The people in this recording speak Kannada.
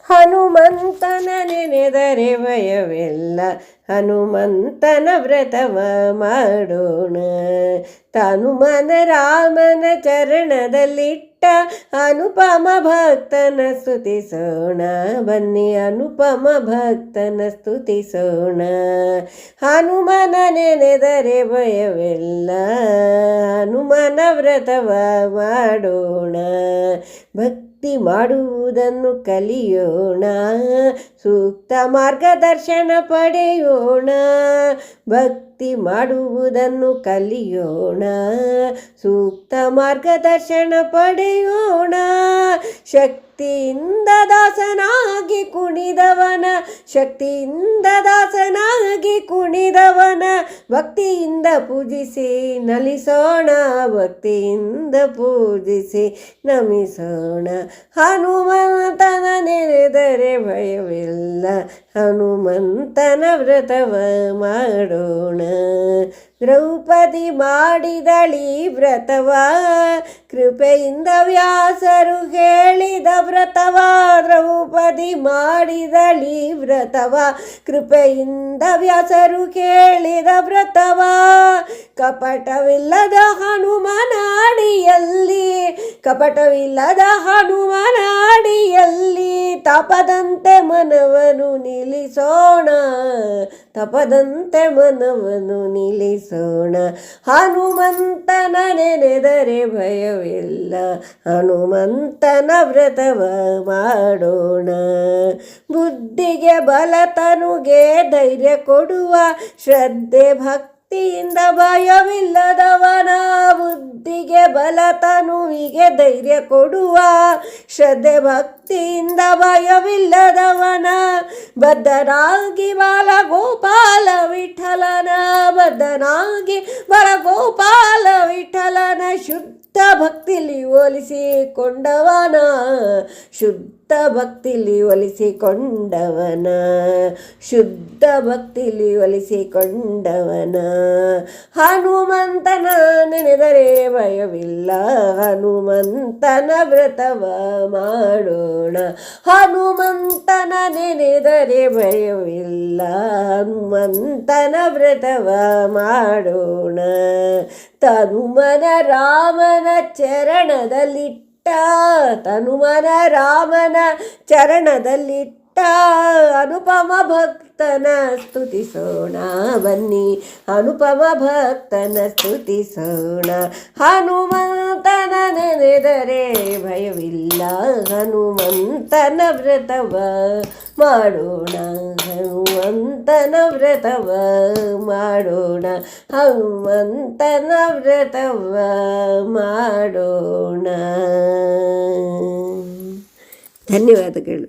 ಹನುಮಂತನ ನೆನೆದರೆ ಭಯವಿಲ್ಲ, ಹನುಮಂತನ ವ್ರತವ ಮಾಡೋಣ. ಹನುಮನ ರಾಮನ ಚರಣದಲ್ಲಿಟ್ಟ ಅನುಪಮ ಭಕ್ತನ ಸ್ತುತಿಸೋಣ. ಬನ್ನಿ ಅನುಪಮ ಭಕ್ತನ ಸ್ತುತಿಸೋಣ. ಹನುಮನ ನೆನೆದರೆ ಭಯವಿಲ್ಲ, ಹನುಮನ ವ್ರತವ ಮಾಡೋಣ. ಭಕ್ತಿ ಮಾಡುವುದನ್ನು ಕಲಿಯೋಣ, ಸೂಕ್ತ ಮಾರ್ಗದರ್ಶನ ಪಡೆಯೋಣ. ಭಕ್ತಿ ಮಾಡುವುದನ್ನು ಕಲಿಯೋಣ, ಸೂಕ್ತ ಮಾರ್ಗದರ್ಶನ ಪಡೆಯೋಣ. ಶಕ್ತಿಯಿಂದ ದಾಸನಾಗಿ ಕುಣಿದವನ, ಶಕ್ತಿಯಿಂದ ದಾಸನಾಗಿ ಕುಣಿದವನ ಭಕ್ತಿಯಿಂದ ಪೂಜಿಸಿ ನಲಿಸೋಣ, ಭಕ್ತಿಯಿಂದ ಪೂಜಿಸಿ ನಮಿಸೋಣ. ಹನುಮಂತನ ನೆನೆದರೆ ಭಯವಿಲ್ಲ, ಹನುಮಂತನ ವ್ರತವ ಮಾಡೋಣ. ದ್ರೌಪದಿ ಮಾಡಿದಳಿ ವ್ರತವ, ಕೃಪೆಯಿಂದ ವ್ಯಾಸರು ಹೇಳಿದ ವ್ರತವ. ದ್ರೌಪದಿ ಮಾಡಿದಳಿ ವ್ರತವ, ಕೃಪೆಯಿಂದ ವ್ಯಾಸರು ಕೇಳಿದ ವ್ರತವ. ಕಪಟವಿಲ್ಲದ ಹನುಮನ ಅಡಿಯಲ್ಲಿ, ಕಪಟವಿಲ್ಲದ ಹನುಮನ ಅಡಿಯಲ್ಲಿ ತಪದಂತೆ ಮನವನ್ನು ನಿಲ್ಲಿಸೋಣ, ತಪದಂತೆ ಮನವನ್ನು ನಿಲ್ಲಿಸೋಣ. ಹನುಮಂತನ ನೆನೆದರೆ ಭಯವಿಲ್ಲ, ಹನುಮಂತನ ವ್ರತವ ಮಾಡೋಣ. ಬುದ್ಧಿಗೆ ಬಲ ತನುಗೆ ಧೈರ್ಯ ಕೊಡುವ, ಶ್ರದ್ಧೆ ಭಕ್ತಿಯಿಂದ ಭಯವಿಲ್ಲದವನ. ಬುದ್ಧಿಗೆ ಬಲ ತನುವಿಗೆ ಧೈರ್ಯ ಕೊಡುವ, ಶ್ರದ್ಧೆ ಭಕ್ತಿಯಿಂದ ಭಯವಿಲ್ಲದವನ. ಬದ್ಧನಾಗಿ ಬಾಲಗೋಪಾಲ ವಿಠಲನ, ಬದ್ಧನಾಗಿ ಬಾಲಗೋಪಾಲ ವಿಠಲನ ಶುದ್ಧ ಭಕ್ತಿಲಿ ಒಲಿಸಿಕೊಂಡವನ, ಶುದ್ಧ ಭಕ್ತಿಲಿ ಒಲಿಸಿಕೊಂಡವನ, ಶುದ್ಧ ಭಕ್ತಿಲಿ ಒಲಿಸಿಕೊಂಡವನ. ಹನುಮಂತನ ನೆನೆದರೆ ಭಯವಿಲ್ಲ, ಹನುಮಂತನ ವ್ರತವ ಮಾಡೋಣ. ಹನುಮಂತನ ನೆನೆದರೆ ಭಯವಿಲ್ಲ, ಹನುಮಂತನ ವ್ರತವ ಮಾಡೋಣ. ಹನುಮನ ರಾಮನ ಚರಣದಲ್ಲಿಟ್ಟ, ಹನುಮನ ರಾಮನ ಚರಣದಲ್ಲಿಟ್ಟ ಅನುಪಮ ಭಕ್ತನ ಸ್ತುತಿಸೋಣ. ಬನ್ನಿ ಅನುಪಮ ಭಕ್ತನ ಸ್ತುತಿಸೋಣ. ಹನುಮಂತನ ನೆನೆದರೆ ಭಯವಿಲ್ಲ, ಹನುಮಂತನ ವ್ರತವ ಮಾಡೋಣ, ಹನುಮಂತನ ವ್ರತವ ಮಾಡೋಣ, ಹನುಮಂತನ ವ್ರತವ ಮಾಡೋಣ. ಧನ್ಯವಾದಗಳು.